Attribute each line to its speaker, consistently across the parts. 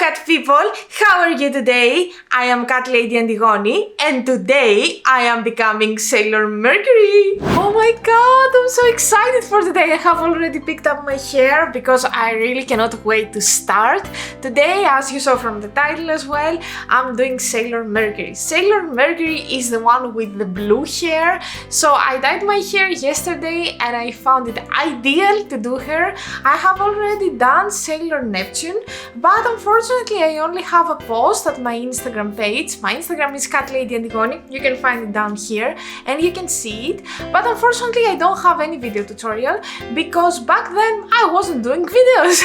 Speaker 1: cat people, how are you today? I am Catlady Antigoni and today I am becoming Sailor Mercury. Oh my god, I'm so excited for today. I have already picked up my hair because I really cannot wait to start. Today, as you saw from the title as well, I'm doing Sailor Mercury. Sailor Mercury is the one with the blue hair. So I dyed my hair yesterday and I found it ideal to do her. I have already done Sailor Neptune, but unfortunately I only have a post at my Instagram page. My Instagram is Catlady Antigoni. You can find it down here and you can see it. But unfortunately I don't have any video tutorial because back then I wasn't doing videos.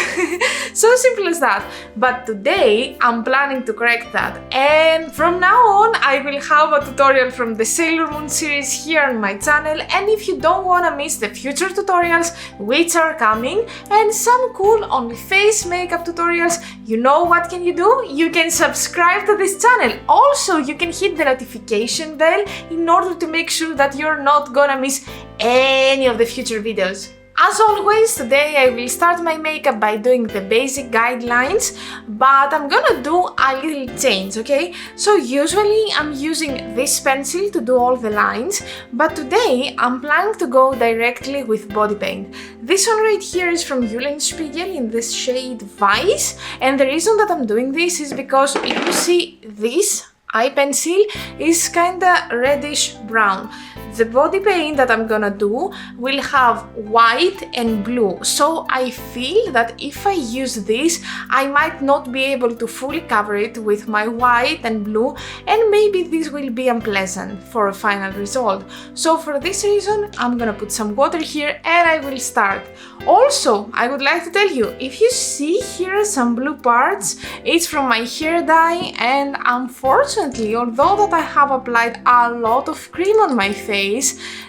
Speaker 1: So simple as that. But today I'm planning to correct that, and from now on I will have a tutorial from the Sailor Moon series here on my channel, and if you don't want to miss the future tutorials which are coming and some cool only face makeup tutorials, you know what can you do? You can subscribe to this channel. Also, you can hit the notification bell in order to make sure that you're not gonna miss any of the future videos. As always, today I will start my makeup by doing the basic guidelines, but I'm gonna do a little change, okay? So usually I'm using this pencil to do all the lines, but today I'm planning to go directly with body paint. This one right here is from Spiegel in the shade Vice, and the reason that I'm doing this is because if you see this eye pencil is kinda reddish brown. The body paint that I'm gonna do will have white and blue, so I feel that if I use this, I might not be able to fully cover it with my white and blue, and maybe this will be unpleasant for a final result. So for this reason, I'm gonna put some water here and I will start. Also, I would like to tell you, if you see here some blue parts, it's from my hair dye, and unfortunately, although that I have applied a lot of cream on my face,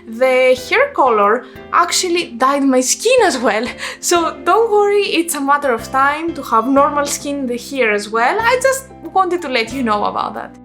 Speaker 1: the hair color actually dyed my skin as well. So don't worry, it's a matter of time to have normal skin in the hair as well. I just wanted to let you know about that.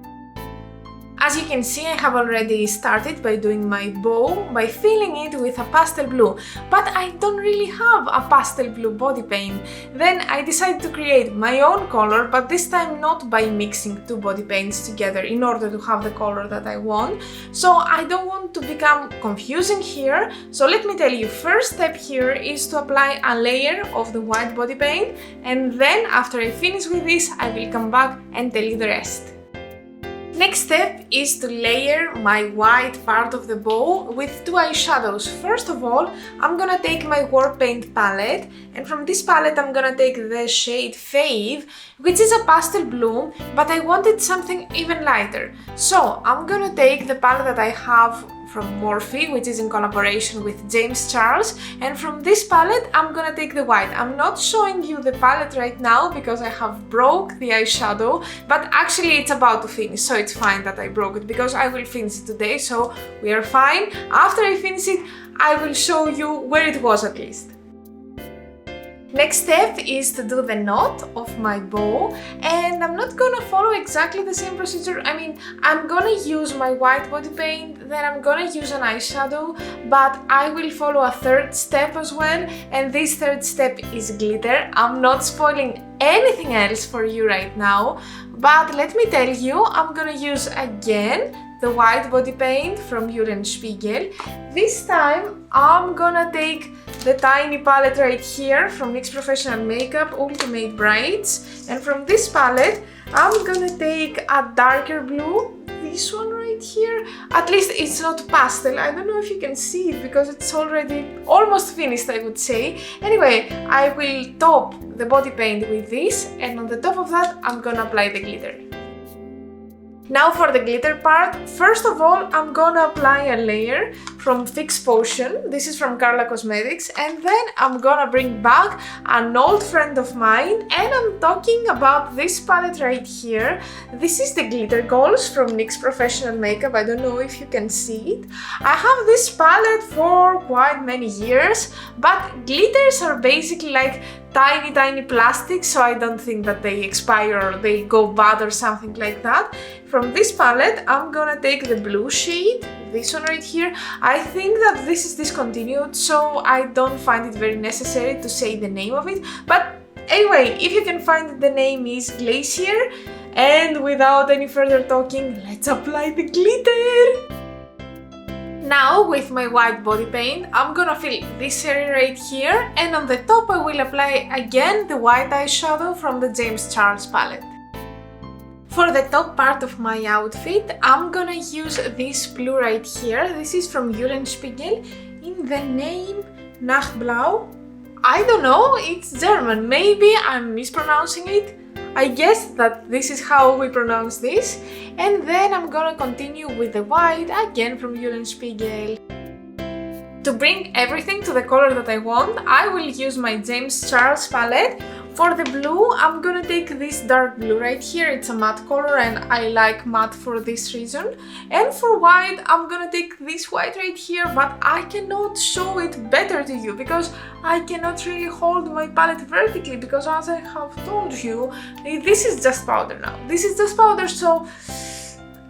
Speaker 1: As you can see, I have already started by doing my bow by filling it with a pastel blue, but I don't really have a pastel blue body paint. Then I decided to create my own color, but this time not by mixing two body paints together in order to have the color that I want. So I don't want to become confusing here. So let me tell you, first step here is to apply a layer of the white body paint, and then after I finish with this, I will come back and tell you the rest. Next step is to layer my white part of the bow with two eyeshadows. First of all, I'm gonna take my war paint palette, and from this palette I'm gonna take the shade Fave, which is a pastel blue, but I wanted something even lighter. So I'm gonna take the palette that I have from Morphe, which is in collaboration with James Charles, and from this palette I'm gonna take the white. I'm not showing you the palette right now because I have broke the eyeshadow, but actually it's about to finish, so it's fine that I broke it because I will finish it today, so we are fine. After I finish it, I will show you where it was at least. Next step is to do the knot of my bow, and I'm not gonna follow exactly the same procedure. I mean, I'm gonna use my white body paint, then I'm gonna use an eyeshadow, but I will follow a third step as well, and this third step is glitter. I'm not spoiling anything else for you right now, but let me tell you, I'm gonna use again the white body paint from Spiegel. This time I'm gonna take the tiny palette right here from NYX Professional Makeup Ultimate Brights, and from this palette I'm gonna take a darker blue, this one right here. At least it's not pastel. I don't know if you can see it because it's already almost finished, I would say. Anyway, I will top the body paint with this, and on the top of that I'm gonna apply the glitter. Now for the glitter part, first of all I'm gonna apply a layer from Fix Potion. This is from Aden Cosmetics, and then I'm gonna bring back an old friend of mine, and I'm talking about this palette right here. This is the Glitter Goals from NYX Professional Makeup. I don't know if you can see it. I have this palette for quite many years, but glitters are basically like tiny plastics, so I don't think that they expire or they go bad or something like that. From this palette I'm gonna take the blue shade, this one right here. I think that this is discontinued, so I don't find it very necessary to say the name of it, but Anyway, if you can find it, the name is Glacier. And without any further talking, let's apply the glitter! Now with my white body paint, I'm gonna fill this area right here, and on the top I will apply again the white eyeshadow from the James Charles palette. For the top part of my outfit, I'm gonna use this blue right here. This is from Eulenspiegel in the name Nachtblau. I don't know, it's German, maybe I'm mispronouncing it. I guess that this is how we pronounce this. And then I'm gonna continue with the white, again from Eulenspiegel. To bring everything to the color that I want, I will use my James Charles palette. For the blue, I'm gonna take this dark blue right here. It's a matte color and I like matte for this reason. And for white, I'm gonna take this white right here, but I cannot show it better to you because I cannot really hold my palette vertically because, as I have told you, this is just powder now. This is just powder, so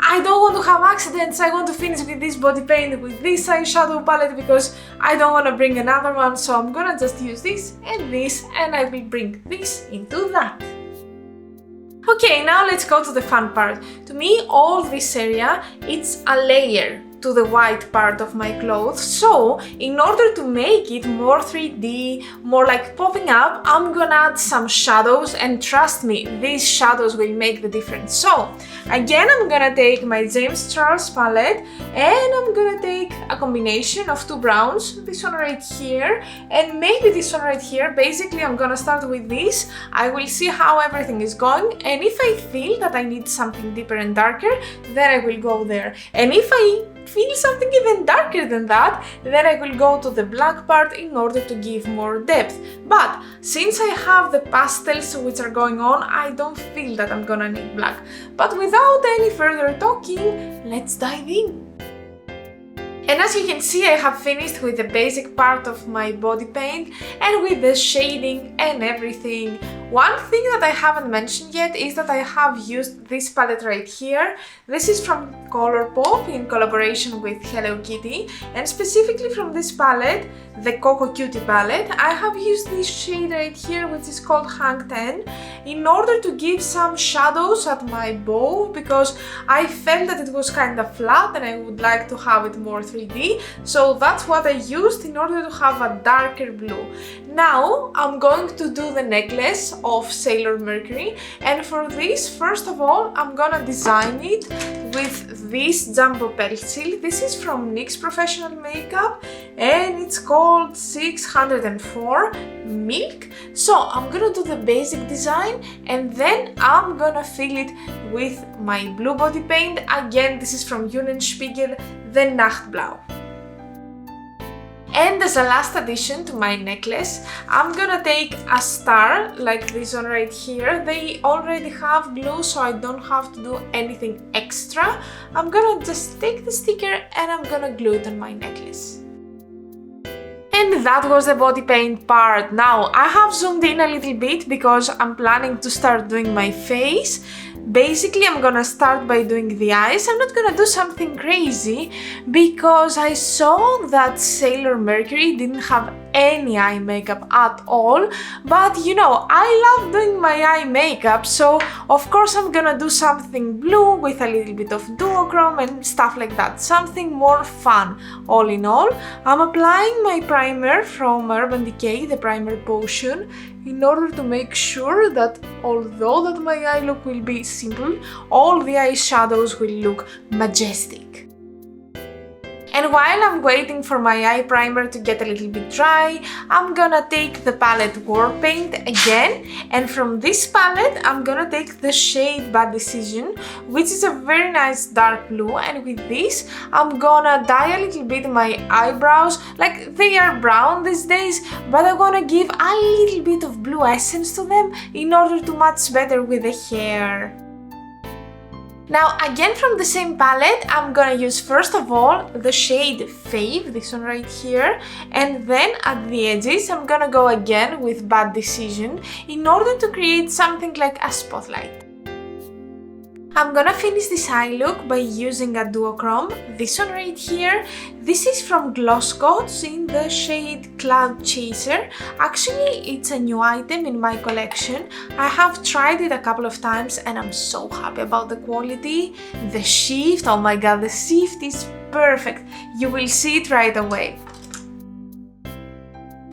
Speaker 1: I don't want to have accidents. I want to finish with this body paint, with this eyeshadow palette, because I don't want to bring another one, so I'm gonna just use this, and I will bring this into that. Okay, now let's go to the fun part. To me, all this area, it's a layer to the white part of my clothes, so in order to make it more 3D, more like popping up, I'm gonna add some shadows, and trust me, these shadows will make the difference. So again, I'm gonna take my James Charles palette and I'm gonna take a combination of two browns, this one right here and maybe this one right here. Basically, I'm gonna start with this. I will see how everything is going, and if I feel that I need something deeper and darker, then I will go there. And if I feel something even darker than that, then I will go to the black part in order to give more depth. But since I have the pastels which are going on, I don't feel that I'm gonna need black. But without any further talking, let's dive in. And as you can see, I have finished with the basic part of my body paint and with the shading and everything. One thing that I haven't mentioned yet is that I have used this palette right here. This is from Colourpop in collaboration with Hello Kitty, and specifically from this palette, the Coco Cutie palette, I have used this shade right here, which is called Hang 10, in order to give some shadows at my bow, because I felt that it was kind of flat and I would like to have it more 3D, so that's what I used in order to have a darker blue. Now I'm going to do the necklace of Sailor Mercury, and for this, first of all, I'm gonna design it with this jumbo pencil. This is from NYX Professional Makeup and it's called 604 Milk. So I'm gonna do the basic design and then I'm gonna fill it with my blue body paint. Again, this is from Eulenspiegel, the Nachtblau. And as a last addition to my necklace, I'm gonna take a star like this one right here. They already have glue, so I don't have to do anything extra. I'm gonna just take the sticker and I'm gonna glue it on my necklace. And that was the body paint part. Now I have zoomed in a little bit because I'm planning to start doing my face. Basically, I'm gonna start by doing the eyes. I'm not gonna do something crazy because I saw that Sailor Mercury didn't have any eye makeup at all, but you know, I love doing my eye makeup, so of course I'm gonna do something blue with a little bit of duochrome and stuff like that, something more fun. All in all, I'm applying my primer from Urban Decay, the Primer Potion, in order to make sure that although that my eye look will be simple, all the eyeshadows will look majestic. And while I'm waiting for my eye primer to get a little bit dry, I'm gonna take the palette War Paint again, and from this palette I'm gonna take the shade Bad Decision, which is a very nice dark blue, and with this I'm gonna dye a little bit my eyebrows, like they are brown these days, but I'm gonna give a little bit of blue essence to them in order to match better with the hair. Now again from the same palette, I'm gonna use first of all the shade Fave, this one right here, and then at the edges I'm gonna go again with Bad Decision in order to create something like a spotlight. I'm gonna finish this eye look by using a duochrome, this one right here. This is from Glosscoats in the shade Cloud Chaser. Actually, it's a new item in my collection. I have tried it a couple of times and I'm so happy about the quality. The shift, oh my god, the shift is perfect. You will see it right away.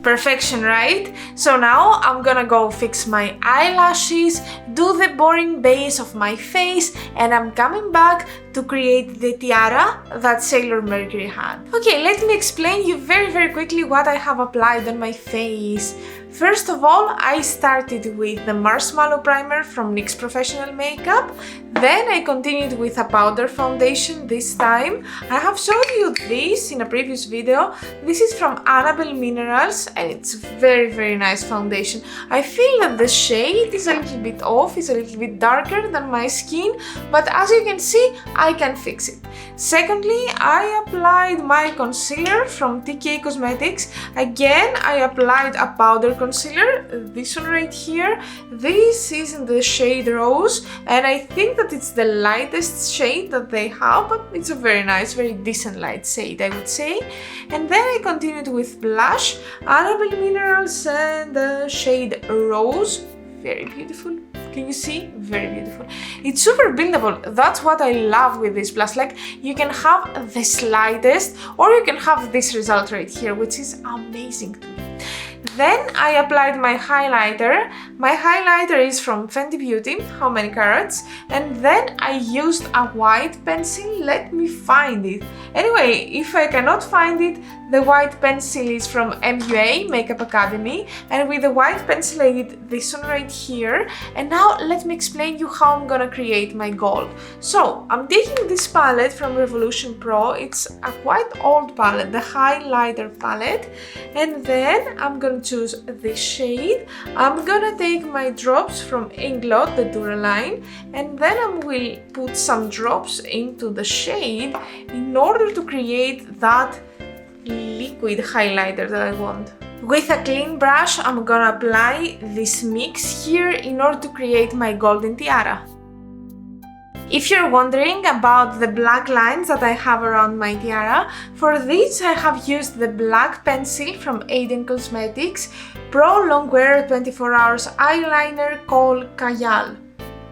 Speaker 1: Perfection, right? So now I'm gonna go fix my eyelashes, do the boring base of my face, and I'm coming back to create the tiara that Sailor Mercury had. Okay, let me explain you very quickly what I have applied on my face. First of all, I started with the Marshmallow Primer from NYX Professional Makeup. Then I continued with a powder foundation this time. I have showed you this in a previous video. This is from Annabelle Minerals and it's very nice foundation. I feel that the shade is a little bit off, it's a little bit darker than my skin, but as you can see, I can fix it. Secondly, I applied my concealer from Aden Cosmetics. Again, I applied a powder concealer, this one right here. This is in the shade Rose and I think that it's the lightest shade that they have, but it's a very nice, very decent light shade, I would say. And then I continued with blush, Annabelle Minerals and the shade Rose. Very beautiful. Can you see? Very beautiful. It's super buildable. That's what I love with this blush. Like, you can have the slightest or you can have this result right here, which is amazing to me. Then I applied my highlighter. My highlighter is from Fenty Beauty, How Many Carats? And then I used a white pencil. Let me find it. Anyway, if I cannot find it, the white pencil is from MUA, Makeup Academy. And with the white pencil I did this one right here. And now let me explain you how I'm gonna create my gold. So I'm taking this palette from Revolution Pro. It's a quite old palette, the highlighter palette. And then I'm gonna choose this shade. I'm gonna take my drops from Inglot, the Duraline, and then I will put some drops into the shade in order to create that liquid highlighter that I want. With a clean brush, I'm gonna apply this mix here in order to create my golden tiara. If you're wondering about the black lines that I have around my tiara, for this I have used the black pencil from Aden Cosmetics Pro Longwear 24 Hours Eyeliner called Kajal.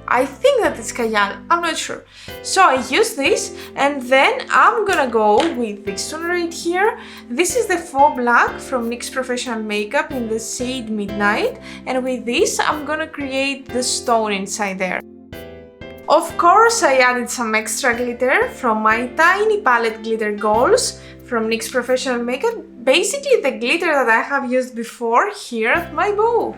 Speaker 1: I think that it's Kajal, I'm not sure. So I use this and then I'm gonna go with this one right here. This is the Faux Black from NYX Professional Makeup in the shade Midnight, and with this I'm gonna create the stone inside there. Of course, I added some extra glitter from my tiny palette Glitter Goals from NYX Professional Makeup. Basically the glitter that I have used before here at my bow.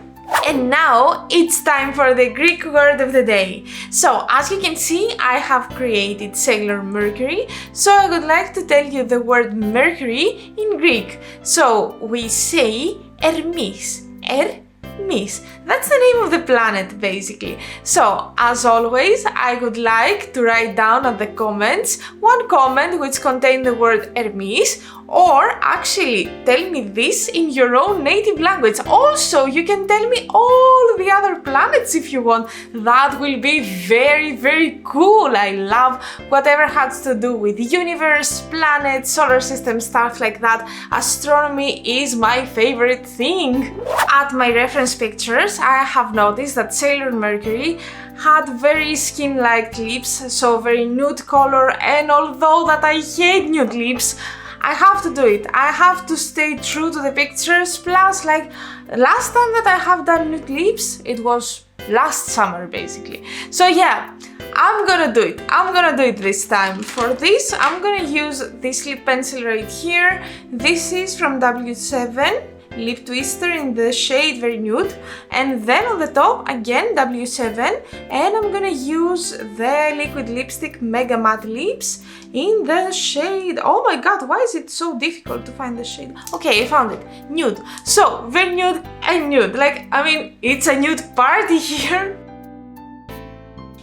Speaker 1: And now it's time for the Greek word of the day. So as you can see, I have created Sailor Mercury. So I would like to tell you the word Mercury in Greek. So we say Hermes. Hermes. That's the name of the planet basically. So as always, I would like to write down at the comments one comment which contains the word Hermes, or actually tell me this in your own native language. Also, you can tell me all the other planets if you want. That will be very cool. I love whatever has to do with the universe, planets, solar system, stuff like that. Astronomy is my favorite thing. At my reference pictures, I have noticed that Sailor Mercury had very skin-like lips, so very nude color, and although that I hate nude lips, I have to do it. I have to stay true to the pictures. Plus, like, last time that I have done nude lips, it was last summer basically. So yeah, I'm gonna do it. I'm gonna do it this time. For this, I'm gonna use this lip pencil right here. This is from W7 Lip Twister in the shade Very Nude, and then on the top again W7, and I'm gonna use the liquid lipstick Mega Matte Lips in the shade, oh my god, why is it so difficult to find the shade? Okay, I found it, Nude. So Very Nude and Nude, like, I mean, it's a nude party here.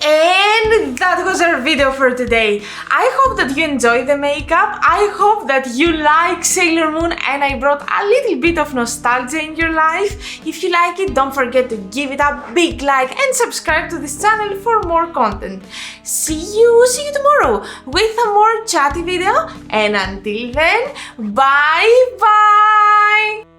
Speaker 1: And that was our video for today. I hope that you enjoyed the makeup. I hope that you like Sailor Moon and I brought a little bit of nostalgia in your life. If you like it, don't forget to give it a big like and subscribe to this channel for more content. See you tomorrow with a more chatty video, and until then, bye bye!